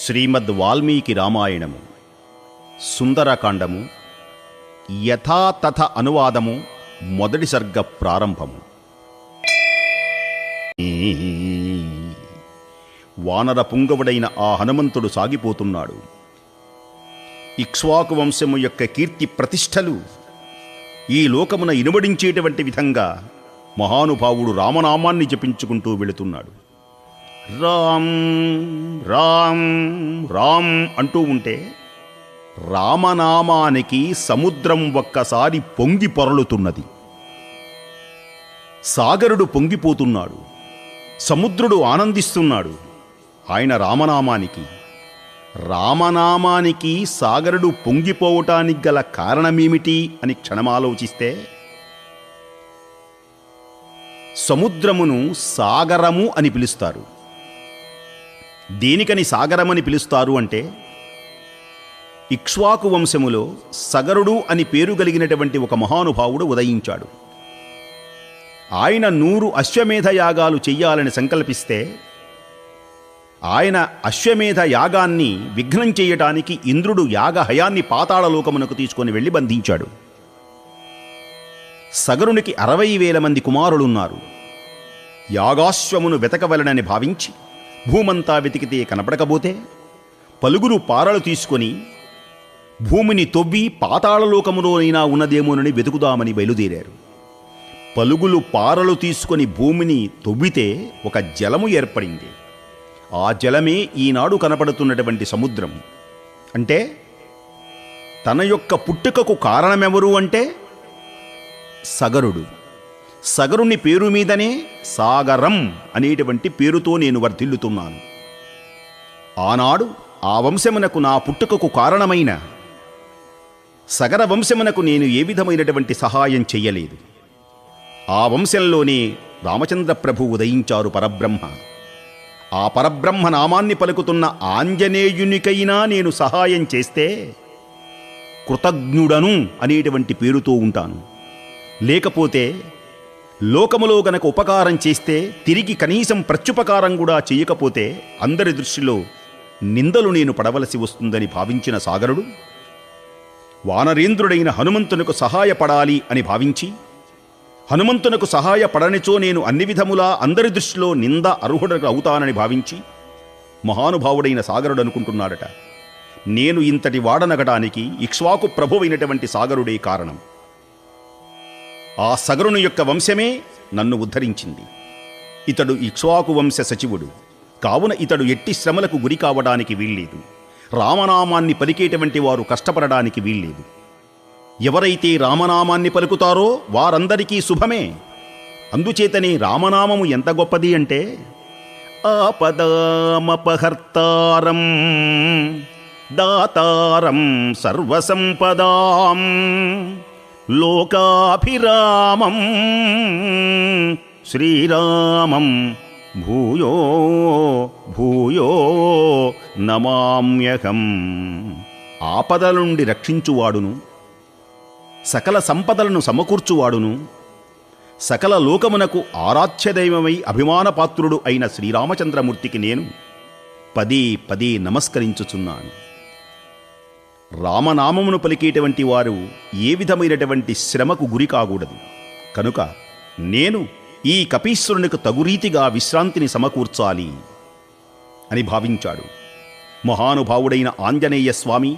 శ్రీమద్ వాల్మీకి రామాయణము సుందరకాండము యథాతథ అనువాదము మొదటి సర్గ ప్రారంభము. వానర పుంగవుడైన ఆ హనుమంతుడు సాగిపోతున్నాడు. ఇక్ష్వాకు వంశము యొక్క కీర్తి ప్రతిష్టలు ఈ లోకమున ఇనుబడించేటువంటి విధంగా మహానుభావుడు రామనామాన్ని జపించుకుంటూ వెళుతున్నాడు. రామ్ రామ్ రామ్ అంటూ ఉంటే రామనామానికి సముద్రం ఒక్కసారి పొంగి పొరలుతున్నది. సాగరుడు పొంగిపోతున్నాడు, సముద్రుడు ఆనందిస్తున్నాడు. ఆయన రామనామానికి సాగరుడు పొంగిపోవటానికి గల కారణమేమిటి అని క్షణమాలోచిస్తే, సముద్రమును సాగరము అని పిలుస్తారు. దేనికని సాగరమని పిలుస్తారు అంటే, ఇక్ష్వాకు వంశములో సగరుడు అని పేరు కలిగినటువంటి ఒక మహానుభావుడు ఉదయించాడు. ఆయన 100 అశ్వమేధ యాగాలు చెయ్యాలని సంకల్పిస్తే, ఆయన అశ్వమేధ యాగాన్ని విఘ్నం చేయటానికి ఇంద్రుడు యాగహయాన్ని పాతాళలోకమునకు తీసుకొని వెళ్ళి బంధించాడు. సగరునికి 60,000 మంది కుమారులున్నారు. యాగాశ్వమును వెతకవలనని భావించి భూమంతా వెతికితే కనపడకపోతే, పలుగురు పారలు తీసుకొని భూమిని తొవ్వి పాతాళలోకములోనైనా ఉన్నదేమోనని వెతుకుదామని బయలుదేరారు. పలుగులు పారలు తీసుకొని భూమిని తొవ్వితే ఒక జలము ఏర్పడింది. ఆ జలమే ఈనాడు కనపడుతున్నటువంటి సముద్రం. అంటే తన యొక్క పుట్టుకకు కారణమెవరు అంటే సగరుడు. సగరుని పేరు మీదనే సాగరం అనేటువంటి పేరుతో నేను వర్ధిల్లుతున్నాను. ఆనాడు ఆ వంశమునకు నా పుట్టుకకు కారణమైన సగర వంశమునకు నేను ఏ విధమైనటువంటి సహాయం చెయ్యలేదు. ఆ వంశంలోనే రామచంద్ర ప్రభు ఉదయించారు, పరబ్రహ్మ. ఆ పరబ్రహ్మ నామాన్ని పలుకుతున్న ఆంజనేయునికైనా నేను సహాయం చేస్తే కృతజ్ఞుడను అనేటువంటి పేరుతో ఉంటాను. లేకపోతే లోకములో గనక ఉపకారం చేస్తే తిరిగి కనీసం ప్రత్యుపకారం కూడా చేయకపోతే అందరి దృష్టిలో నిందలు నేను పడవలసి వస్తుందని భావించిన సాగరుడు వానరేంద్రుడైన హనుమంతునకు సహాయపడాలి అని భావించి, హనుమంతునకు సహాయపడనిచో నేను అన్ని విధములా అందరి దృష్టిలో నింద అర్హుడకు అవుతానని భావించి మహానుభావుడైన సాగరుడు అనుకుంటున్నాడట, నేను ఇంతటి వాడనగడానికి ఇక్ష్వాకు ప్రభువైనటువంటి సాగరుడే కారణం. ఆ సగరుని యొక్క వంశమే నన్ను ఉద్ధరించింది. ఇతడు ఇక్ష్వాకు వంశ సచివుడు కావున ఇతడు ఎట్టి శ్రమలకు గురి కావడానికి వీల్లేదు. రామనామాన్ని పలికేటువంటి వారు కష్టపడడానికి వీల్లేదు. ఎవరైతే రామనామాన్ని పలుకుతారో వారందరికీ శుభమే. అందుచేతనే రామనామము ఎంత గొప్పది అంటే, ఆపదామపహర్తారం దాతారం సర్వసంపదాం లోకాభిరామం శ్రీరామం భూయో భూయో నమామ్యహం. ఆపదల నుండి రక్షించువాడును, సకల సంపదలను సమకూర్చువాడును, సకల లోకమునకు ఆరాధ్యదైవమై అభిమానపాత్రుడు అయిన శ్రీరామచంద్రమూర్తికి నేను పదే పదే నమస్కరించుచున్నాను. రామనామమును పలికేటువంటి వారు ఏ విధమైనటువంటి శ్రమకు గురి కాకూడదు. కనుక నేను ఈ కపీశ్వరునికి తగురీతిగా విశ్రాంతిని సమకూర్చాలి అని భావించాడు. మహానుభావుడైన ఆంజనేయ స్వామి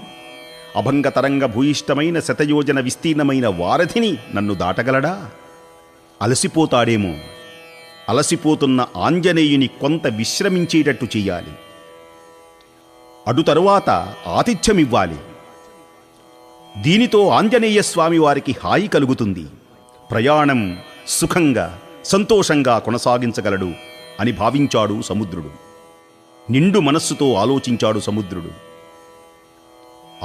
అభంగతరంగ భూయిష్టమైన శతయోజన విస్తీర్ణమైన వారధిని నన్ను దాటగలడా? అలసిపోతాడేమో. అలసిపోతున్న ఆంజనేయుని కొంత విశ్రమించేటట్టు చెయ్యాలి. అటు తరువాత ఆతిథ్యమివ్వాలి. దీనితో ఆంజనేయ స్వామి వారికి హాయి కలుగుతుంది. ప్రయాణం సుఖంగా సంతోషంగా కొనసాగించగలడు అని భావించాడు సముద్రుడు. నిండు మనస్సుతో ఆలోచించాడు సముద్రుడు.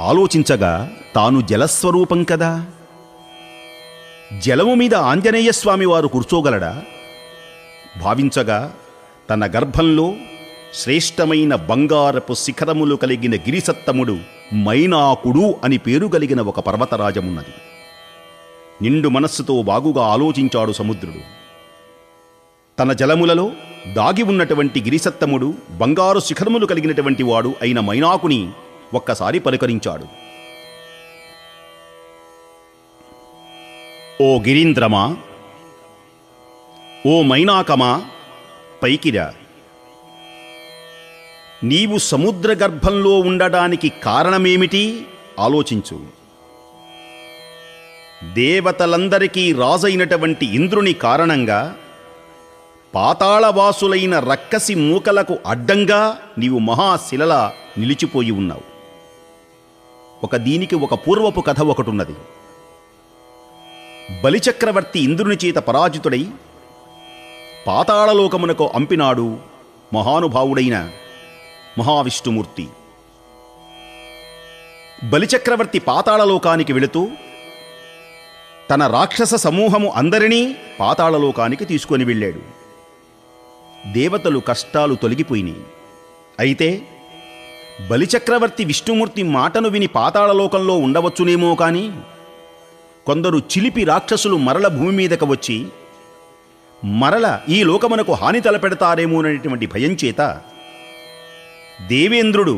ఆలోచించగా తాను జలస్వరూపం కదా, జలము మీద ఆంజనేయ స్వామి వారు కూర్చోగలడా? భావించగా తన గర్భంలో శ్రేష్టమైన బంగారపు శిఖరములు కలిగిన గిరిసత్తముడు మైనాకుడు అని పేరు కలిగిన ఒక పర్వతరాజమున్నది. నిండు మనస్సుతో బాగుగా ఆలోచించాడు సముద్రుడు. తన జలములలో దాగి ఉన్నటువంటి గిరిసత్తముడు బంగారు శిఖరములు కలిగినటువంటి వాడు అయిన మైనాకుని ఒక్కసారి పలుకరించాడు. ఓ గిరీంద్రమా, ఓ మైనాకమా, పైకిరా. నీవు సముద్ర గర్భంలో ఉండడానికి కారణమేమిటి ఆలోచించు. దేవతలందరికీ రాజైనటువంటి ఇంద్రుని కారణంగా పాతాళవాసులైన రక్కసి మూకలకు అడ్డంగా నీవు మహాశిలలా నిలిచిపోయి ఉన్నావు. దీనికి ఒక పూర్వపు కథ ఒకటున్నది. బలిచక్రవర్తి ఇంద్రుని చేత పరాజితుడై పాతాళలోకమునకు అంపినాడు మహానుభావుడైన మహావిష్ణుమూర్తి. బలిచక్రవర్తి పాతాళలోకానికి వెళుతూ తన రాక్షస సమూహము అందరినీ పాతాళలోకానికి తీసుకొని వెళ్ళాడు. దేవతలు కష్టాలు తొలగిపోయినాయి. అయితే బలిచక్రవర్తి విష్ణుమూర్తి మాటను విని పాతాళలోకంలో ఉండవచ్చునేమో కాని కొందరు చిలిపి రాక్షసులు మరల భూమి మీదకు వచ్చి మరల ఈ లోకమునకు హాని తలపెడతారేమోననేటువంటి భయం చేత దేవేంద్రుడు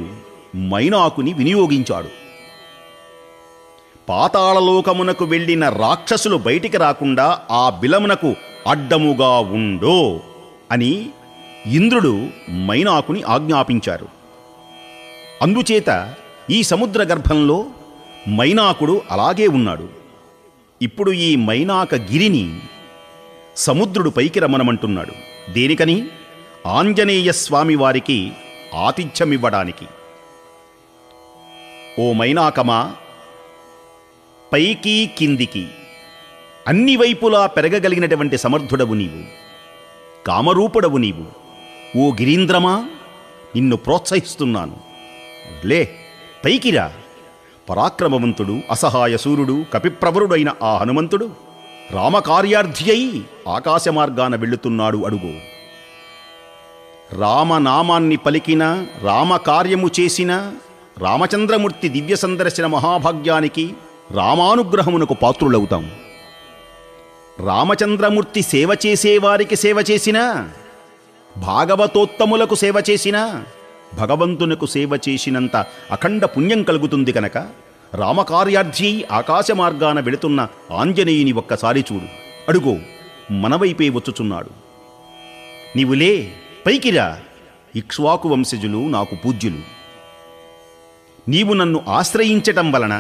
మైనాకుని వినియోగించాడు. పాతాళలోకమునకు వెళ్ళిన రాక్షసులు బయటికి రాకుండా ఆ బిలమునకు అడ్డముగా ఉండో అని ఇంద్రుడు మైనాకుని ఆజ్ఞాపించారు. అందుచేత ఈ సముద్ర గర్భంలో మైనాకుడు అలాగే ఉన్నాడు. ఇప్పుడు ఈ మైనాక గిరిని సముద్రుడు పైకి రమ్మనమంటున్నాడు. దేనికని? ఆంజనేయ స్వామి వారికి ఆతిథ్యమివ్వడానికి. ఓ మైనాకమా, పైకి కిందికి అన్ని వైపులా పెరగగలిగినటువంటి సమర్థుడవు నీవు, కామరూపుడవు నీవు. ఓ గిరీంద్రమా, నిన్ను ప్రోత్సహిస్తున్నాను. లే, పైకిరా. పరాక్రమవంతుడు, అసహాయ సూర్యుడు, కపిప్రవరుడైన ఆ హనుమంతుడు రామకార్యార్థి అయి ఆకాశ మార్గాన వెళుతున్నాడు. అడుగు. రామనామాన్ని పలికిన, రామకార్యము చేసిన రామచంద్రమూర్తి దివ్య సందర్శన మహాభాగ్యానికి, రామానుగ్రహమునకు పాత్రులవుతాం. రామచంద్రమూర్తి సేవ చేసేవారికి సేవ చేసినా, భాగవతోత్తములకు సేవ చేసినా భగవంతునకు సేవ చేసినంత అఖండ పుణ్యం కలుగుతుంది కనుక రామకార్యార్థి ఆకాశ మార్గాన వెళుతున్న ఆంజనేయుని ఒక్కసారి చూడు. అడుగో, మనవైపే వచ్చుచున్నాడు. నీవులే, పైకిరా. ఇక్ష్వాకు వంశజులు నాకు పూజ్యులు. నీవు నన్ను ఆశ్రయించటం వలన,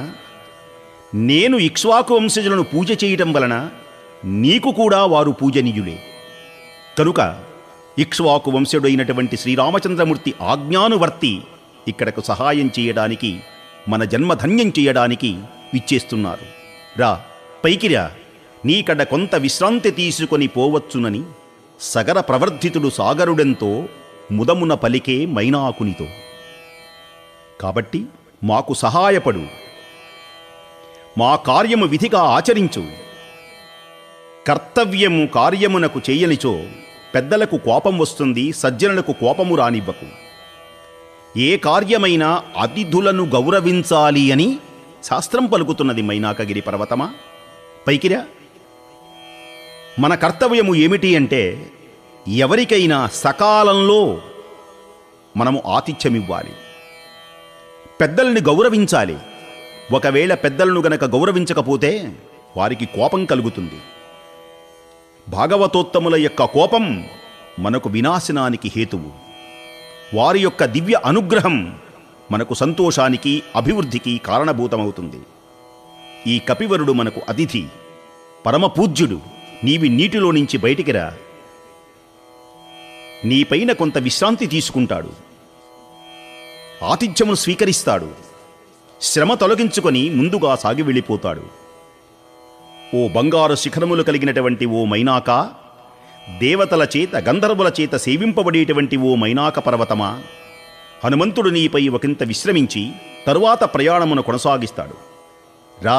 నేను ఇక్ష్వాకు వంశజులను పూజ చేయటం వలన నీకు కూడా వారు పూజనీయులే. కనుక ఇక్ష్వాకు వంశుడైనటువంటి శ్రీరామచంద్రమూర్తి ఆజ్ఞానువర్తి ఇక్కడకు సహాయం చేయడానికి, మన జన్మధన్యం చేయడానికి విచ్చేస్తున్నారు. రా, పైకిరా. నీకడ కొంత విశ్రాంతి తీసుకొని పోవచ్చునని సగర ప్రవర్ధితుడు సాగరుడెంతో ముదమున పలికే మైనాకునితో. కాబట్టి మాకు సహాయపడు, మా కార్యము విధిగా ఆచరించు. కర్తవ్యము కార్యమునకు చేయనిచో పెద్దలకు కోపం వస్తుంది, సజ్జనులకు కోపము రానివ్వకు. ఏ కార్యమైనా అతిథులను గౌరవించాలి అని శాస్త్రం పలుకుతున్నది. మైనాకగిరి పర్వతమా, పైకిరా. మన కర్తవ్యము ఏమిటి అంటే, ఎవరికైనా సకాలంలో మనము ఆతిథ్యమివ్వాలి, పెద్దల్ని గౌరవించాలి. ఒకవేళ పెద్దలను గనక గౌరవించకపోతే వారికి కోపం కలుగుతుంది. భాగవతోత్తముల యొక్క కోపం మనకు వినాశనానికి హేతువు. వారి యొక్క దివ్య అనుగ్రహం మనకు సంతోషానికి, అభివృద్ధికి కారణభూతమవుతుంది. ఈ కపివరుడు మనకు అతిథి, పరమపూజ్యుడు. నీవి నీటిలో నుంచి బయటికి రా. నీపైన కొంత విశ్రాంతి తీసుకుంటాడు, ఆతిథ్యమును స్వీకరిస్తాడు, శ్రమ తొలగించుకొని ముందుగా సాగి వెళ్ళిపోతాడు. ఓ బంగారు శిఖరములు కలిగినటువంటి ఓ మైనాక, దేవతల చేత, గంధర్వుల చేత సేవింపబడేటువంటి ఓ మైనాక పర్వతమా, హనుమంతుడు నీపై ఒకంత విశ్రమించి తరువాత ప్రయాణమును కొనసాగిస్తాడు. రా,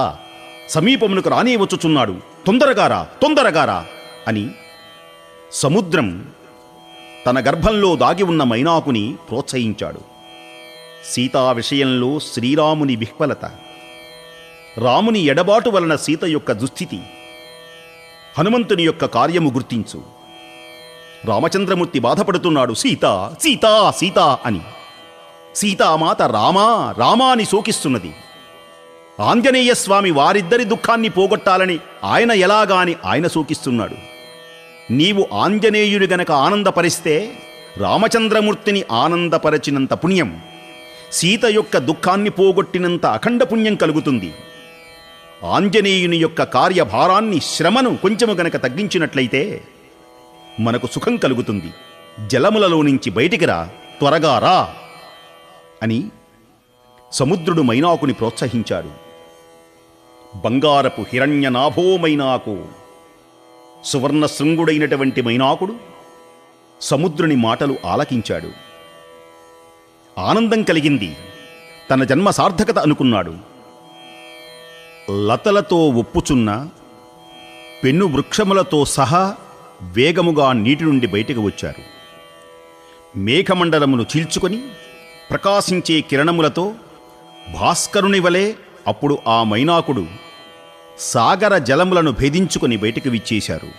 సమీపమునకు రానే వచ్చుచున్నాడు, తొందరగారా, తొందరగారా అని సముద్రం తన గర్భంలో దాగి ఉన్న మైనాకుని ప్రోత్సహించాడు. సీతా విషయంలో శ్రీరాముని విహ్వలత, రాముని ఎడబాటు వలన సీత యొక్క దుస్థితి, హనుమంతుని యొక్క కార్యము గుర్తించు. రామచంద్రమూర్తి బాధపడుతున్నాడు. సీత సీత సీత అని. సీతామాత రామా రామా అని శోకిస్తున్నది. ఆంజనేయ స్వామి వారిద్దరి దుఃఖాన్ని పోగొట్టాలని ఆయన ఎలాగాని ఆయన శోకిస్తున్నాడు. నీవు ఆంజనేయుని గనక ఆనందపరిస్తే రామచంద్రమూర్తిని ఆనందపరచినంత పుణ్యం, సీత యొక్క దుఃఖాన్ని పోగొట్టినంత అఖండ పుణ్యం కలుగుతుంది. ఆంజనేయుని యొక్క కార్యభారాన్ని, శ్రమను కొంచెము గనక తగ్గించినట్లయితే మనకు సుఖం కలుగుతుంది. జలములలో నుంచి బయటికి రా, త్వరగా రా అని సముద్రుడు మైనాకుని ప్రోత్సహించాడు. బంగారపు హిరణ్యనాభో మైనాకు, సువర్ణ శృంగుడైనటువంటి మైనాకుడు సముద్రుని మాటలు ఆలకించాడు. ఆనందం కలిగింది. తన జన్మ సార్థకత అనుకున్నాడు. లతలతో ఒప్పుచున్న పెన్ను వృక్షములతో సహా వేగముగా నీటి నుండి బయటకు వచ్చారు. మేఘమండలమును చీల్చుకొని ప్రకాశించే కిరణములతో భాస్కరుని వలె అప్పుడు ఆ మైనాకుడు సాగర జలములను భేదించుకొని బయటకు విచ్చేశారు.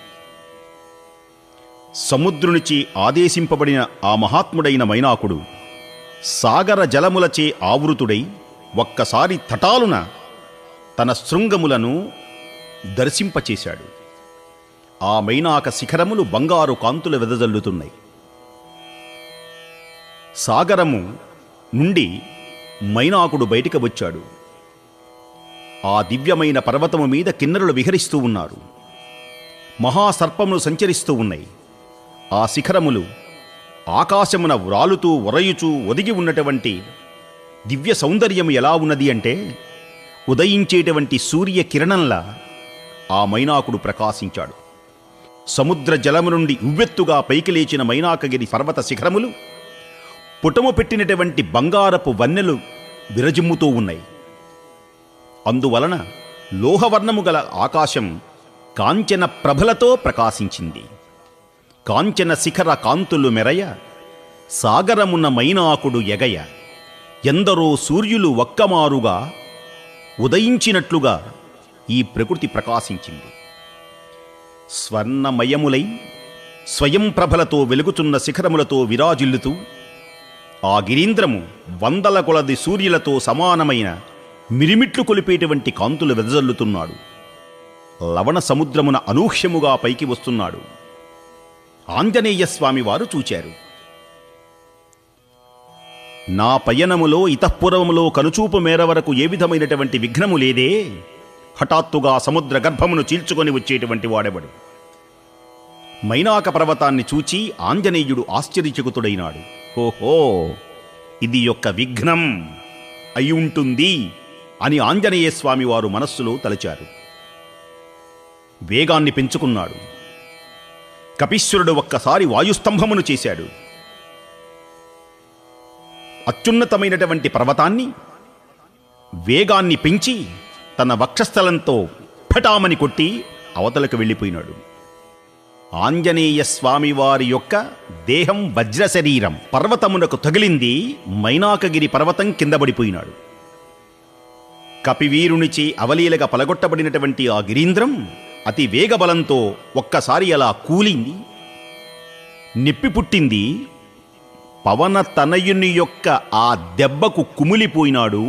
సముద్రునిచే ఆదేశింపబడిన ఆ మహాత్ముడైన మైనాకుడు సాగర జలములచే ఆవృతుడై ఒక్కసారి తటాలున తన శృంగములను దర్శింపచేశాడు. ఆ మైనాక శిఖరములు బంగారు కాంతులు వెదజల్లుతున్నాయి. సాగరము నుండి మైనాకుడు బయటికి వచ్చాడు. ఆ దివ్యమైన పర్వతము మీద కిన్నరులు విహరిస్తూ ఉన్నారు. మహాసర్పములు సంచరిస్తూ ఉన్నాయి. ఆ శిఖరములు ఆకాశమున వ్రాలుతూ ఒరయుచూ ఒదిగి ఉన్నటువంటి దివ్య సౌందర్యము ఎలా ఉన్నది అంటే, ఉదయించేటువంటి సూర్య కిరణంలా ఆ మైనాకుడు ప్రకాశించాడు. సముద్ర జలము నుండి ఉవ్వెత్తుగా పైకి లేచిన మైనాకగిరి పర్వత శిఖరములు పుటము పెట్టినటువంటి బంగారపు వన్నెలు విరజిమ్ముతూ ఉన్నాయి. అందువలన లోహవర్ణము గల ఆకాశం కాంచన ప్రభలతో ప్రకాశించింది. కాంచన శిఖర కాంతులు మెరయ, సాగరమున్న మైనాకుడు ఎగయ, ఎందరో సూర్యులు ఒక్కమారుగా ఉదయించినట్లుగా ఈ ప్రకృతి ప్రకాశించింది. స్వర్ణమయములై స్వయం ప్రభలతో వెలుగుతున్న శిఖరములతో విరాజిల్లుతూ ఆ గిరీంద్రము వందల కొలది సూర్యులతో సమానమైన మిరిమిట్లు కొలిపేటువంటి కాంతులు వెదజల్లుతున్నాడు. లవణ సముద్రమున అనూహ్యముగా పైకి వస్తున్నాడు. ఆంజనేయ స్వామి వారు చూచారు. నా పయనములో ఇతఃపురములో కనుచూపు మేర వరకు ఏ విధమైనటువంటి విఘ్నము లేదే, హఠాత్తుగా సముద్ర గర్భమును చీల్చుకొని వచ్చేటువంటి వాడెవడు? మైనాక పర్వతాన్ని చూచి ఆంజనేయుడు ఆశ్చర్యచకితుడైనాడు. ఓహో, ఇది యొక్క విఘ్నం అయి ఉంటుంది అని ఆంజనేయ స్వామి వారు మనస్సులో తలచారు. వేగాన్ని పెంచుకున్నాడు. కపీశ్వరుడు ఒక్కసారి వాయుస్తంభమును చేశాడు. అత్యున్నతమైనటువంటి పర్వతాన్ని వేగాన్ని పెంచి తన వక్షస్థలంతో ఫటామని కొట్టి అవతలకు వెళ్ళిపోయినాడు. ఆంజనేయ స్వామి వారి యొక్క దేహం వజ్ర శరీరం పర్వతమునకు తగిలింది. మైనాకగిరి పర్వతం కిందపడిపోయినాడు. కపివీరునిచే అవలీలగా పలగొట్టబడినటువంటి ఆ గిరీంద్రం అతి వేగబలంతో ఒక్కసారి అలా కూలింది. నిప్పి పుట్టింది. పవన తనయుని యొక్క ఆ దెబ్బకు కుమిలిపోయినాడు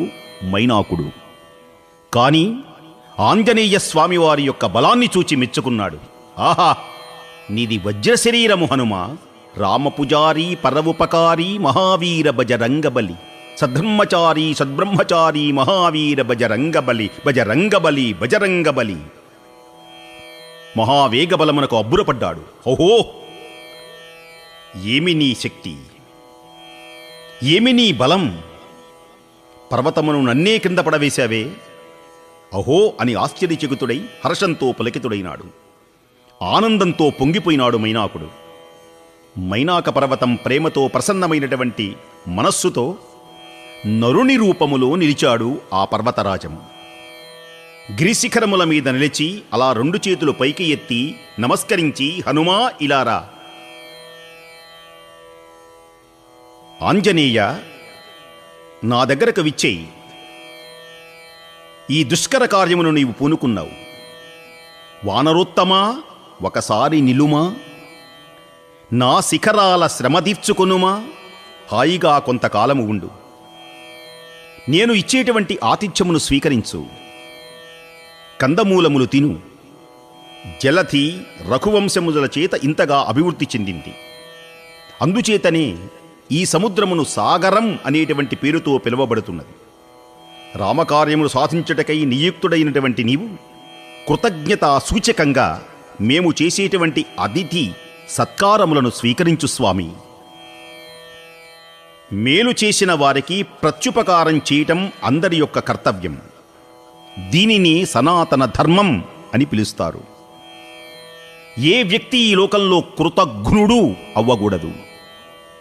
మైనాకుడు. కాని ఆంజనేయ స్వామి వారి యొక్క బలాన్ని చూచి మెచ్చుకున్నాడు. ఆహా, నీది వజ్ర శరీరము హనుమా, రామపుజారీ పరవుపకారీ మహావీర బజరంగబలి, సద్ధర్మచారీ సద్బ్రహ్మచారీ మహావీర బజరంగబలి బజరంగబలి బజరంగబలి. మహావేగబలమునకు అబ్బురపడ్డాడు. ఓహో, ఏమి నీ శక్తి, ఏమి నీ బలం! పర్వతమును నన్నే కింద పడవేశావే! అహో అని ఆశ్చర్యచకితుడై హర్షంతో పులకితుడైనాడు. ఆనందంతో పొంగిపోయినాడు మైనాకుడు. మైనాక పర్వతం ప్రేమతో ప్రసన్నమైనటువంటి మనస్సుతో నరుని రూపములో నిలిచాడు ఆ పర్వతరాజము. గిరిశిఖరముల మీద నిలిచి అలా రెండు చేతులు పైకి ఎత్తి నమస్కరించి, హనుమా ఇలారా, ఆంజనేయ నా దగ్గరకు విచ్చేయి. ఈ దుష్కర కార్యమును నీవు పూనుకున్నావు. వానరోత్తమా ఒకసారి నిలుమా, నా శిఖరాల శ్రమదీర్చుకొనుమా, హాయిగా కొంతకాలము ఉండు. నేను ఇచ్చేటువంటి ఆతిథ్యమును స్వీకరించు. కందమూలములు తిను. జలధి రఘువంశముల చేత ఇంతగా అభివృద్ధి చెందింది. అందుచేతనే ఈ సముద్రమును సాగరం అనేటువంటి పేరుతో పిలువబడుతున్నది. రామకార్యములు సాధించుటకై నియుక్తుడైనటువంటి నీవు కృతజ్ఞతా సూచకంగా మేము చేసేటువంటి అతిథి సత్కారములను స్వీకరించు స్వామి. మేలు చేసిన వారికి ప్రత్యుపకారం చేయటం అందరి యొక్క కర్తవ్యం. దీనిని సనాతన ధర్మం అని పిలుస్తారు. ఏ వ్యక్తి ఈ లోకంలో కృతజ్ఞుడు అవ్వకూడదు,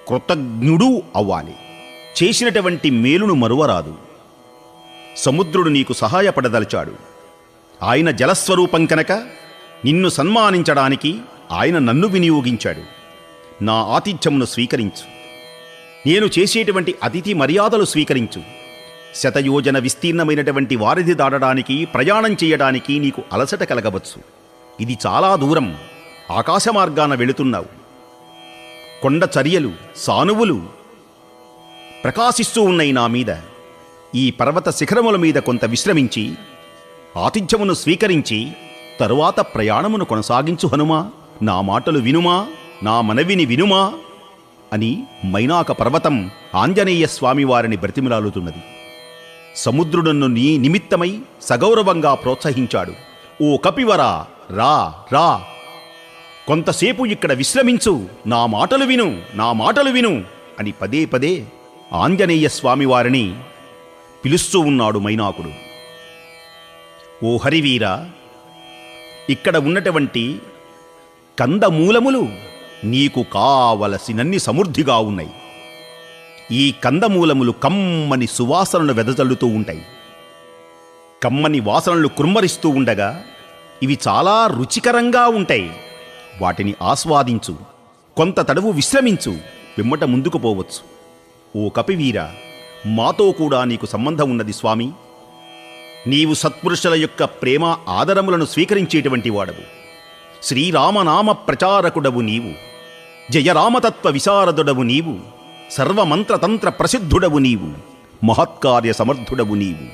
కృతజ్ఞుడు అవ్వాలి. చేసినటువంటి మేలును మరువరాదు. సముద్రుడు నీకు సహాయపడదలిచాడు. ఆయన జలస్వరూపం కనుక నిన్ను సన్మానించడానికి ఆయన నన్ను వినియోగించాడు. నా ఆతిథ్యమును స్వీకరించు. నేను చేసేటువంటి అతిథి మర్యాదలు స్వీకరించు. శతయోజన విస్తీర్ణమైనటువంటి వారిధి దాటడానికి, ప్రయాణం చేయడానికి నీకు అలసట కలగవచ్చు. ఇది చాలా దూరం. ఆకాశ మార్గాన వెళుతున్నావు. కొండ చర్యలు, సానువులు ప్రకాశిస్తూ ఉన్నాయి నా మీద. ఈ పర్వత శిఖరముల మీద కొంత విశ్రమించి ఆతిథ్యమును స్వీకరించి తరువాత ప్రయాణమును కొనసాగించు హనుమా. నా మాటలు వినుమా, నా మనవిని వినుమా అని మైనాక పర్వతం ఆంజనేయ స్వామివారిని బ్రతిమిలాలుతున్నది. సముద్రుడను నీ నిమిత్తమై సగౌరవంగా ప్రోత్సహించాడు. ఓ కపివరా, రా రా, కొంతసేపు ఇక్కడ విశ్రమించు, నా మాటలు విను, నా మాటలు విను అని పదే పదే ఆంజనేయ స్వామివారిని పిలుస్తూ ఉన్నాడు మైనాకుడు. ఓ హరివీర, ఇక్కడ ఉన్నటువంటి కందమూలములు నీకు కావలసినన్ని సమృద్ధిగా ఉన్నాయి. ఈ కందమూలములు కమ్మని సువాసనను వెదజల్లుతూ ఉంటాయి. కమ్మని వాసనలు కుమ్మరిస్తూ ఉండగా ఇవి చాలా రుచికరంగా ఉంటాయి. వాటిని ఆస్వాదించు. కొంత తడవు విశ్రమించు, పిమ్మట ముందుకు పోవచ్చు. ఓ కపివీర, మాతో కూడా నీకు సంబంధం ఉన్నది స్వామి. నీవు సత్పురుషుల యొక్క ప్రేమ ఆదరములను స్వీకరించేటువంటి వాడవు. శ్రీరామనామ ప్రచారకుడవు నీవు. జయరామతత్వ విశారదుడవు నీవు. సర్వమంత్రతంత్ర ప్రసిద్ధుడవు నీవు. మహత్కార్య సమర్థుడవు నీవు.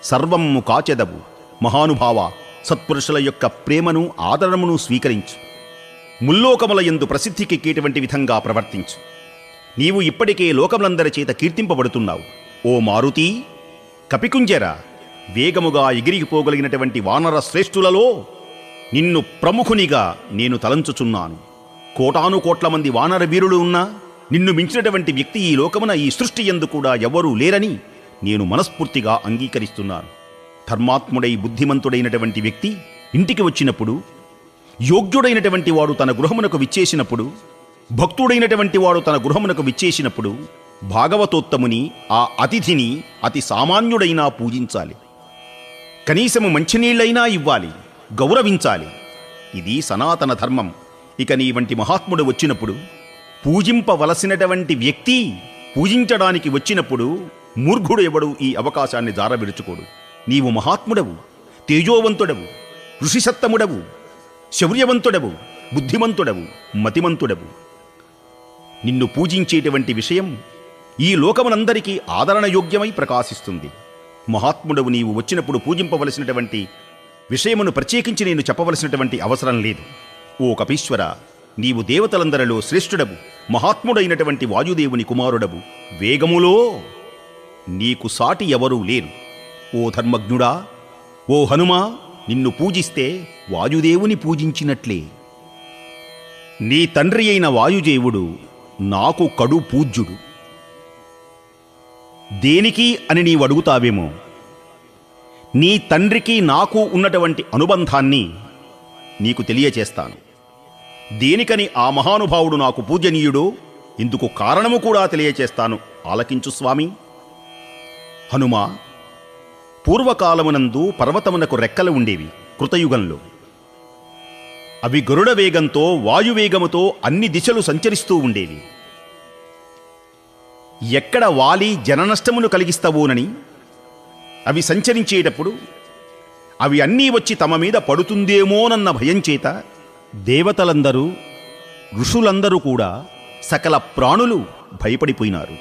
సర్వము కాచెదవు. మహానుభావ, సత్పురుషుల యొక్క ప్రేమను ఆదరమును స్వీకరించు. ముల్లోకముల యందు ప్రసిద్ధికెక్కేటువంటి విధంగా ప్రవర్తించు. నీవు ఇప్పటికే లోకములందరి చేత కీర్తింపబడుతున్నావు. ఓ మారుతి, కపికుంజర, వేగముగా ఎగిరిగిపోగలిగినటువంటి వానర శ్రేష్ఠులలో నిన్ను ప్రముఖునిగా నేను తలంచుచున్నాను. కోటాను కోట్ల మంది వానర వీరులు ఉన్నా నిన్ను మించినటువంటి వ్యక్తి ఈ లోకమున, ఈ సృష్టి యందు కూడా ఎవ్వరూ లేరని నేను మనస్ఫూర్తిగా అంగీకరిస్తున్నాను. ధర్మాత్ముడై బుద్ధిమంతుడైనటువంటి వ్యక్తి ఇంటికి వచ్చినప్పుడు, యోగ్యుడైనటువంటి వాడు తన గృహమునకు విచ్చేసినప్పుడు, భక్తుడైనటువంటి వాడు తన గృహమునకు విచ్చేసినప్పుడు భాగవతోత్తముని, ఆ అతిథిని అతి సామాన్యుడైనా పూజించాలి. కనీసము మంచినీళ్లైనా ఇవ్వాలి, గౌరవించాలి. ఇది సనాతన ధర్మం. ఇక నీ వంటి మహాత్ముడు వచ్చినప్పుడు, పూజింపవలసినటువంటి వ్యక్తి పూజించడానికి వచ్చినప్పుడు మూర్ఖుడు ఎవడు ఈ అవకాశాన్ని జారవిడుచుకోడు. నీవు మహాత్ముడవు, తేజోవంతుడవు, ఋషిసత్తముడవు, శౌర్యవంతుడవు, బుద్ధిమంతుడవు, మతిమంతుడవు. నిన్ను పూజించేటువంటి విషయం ఈ లోకమునందరికీ ఆదరణయోగ్యమై ప్రకాశిస్తుంది. మహాత్ముడవు నీవు వచ్చినప్పుడు పూజింపవలసినటువంటి విషయమును ప్రత్యేకించి నేను చెప్పవలసినటువంటి అవసరం లేదు. ఓ కపీశ్వర, నీవు దేవతలందరిలో శ్రేష్ఠుడవు, మహాత్ముడైనటువంటి వాయుదేవుని కుమారుడవు. వేగములో నీకు సాటి ఎవరూ లేరు. ఓ ధర్మజ్ఞుడా, ఓ హనుమా, నిన్ను పూజిస్తే వాయుదేవుని పూజించినట్లే. నీ తండ్రి అయిన వాయుదేవుడు నాకు కడు పూజ్యుడు. దేనికి అని నీవు అడుగుతావేమో. నీ తండ్రికి నాకు ఉన్నటువంటి అనుబంధాన్ని నీకు తెలియచేస్తాను. దేనికని ఆ మహానుభావుడు నాకు పూజనీయుడో ఇందుకు కారణము కూడా తెలియచేస్తాను. ఆలకించు స్వామి. హనుమా, పూర్వకాలమునందు పర్వతమునకు రెక్కలు ఉండేవి. కృతయుగంలో అవి గరుడ వేగంతో, వాయువేగముతో అన్ని దిశలు సంచరిస్తూ ఉండేవి. ఎక్కడ వాలి జననష్టమును కలిగిస్తావోనని అవి సంచరించేటప్పుడు అవి అన్నీ వచ్చి తమ మీద పడుతుందేమోనన్న భయం చేత దేవతలందరూ ఋషులందరూ కూడా సకల ప్రాణులు భయపడిపోయినారు.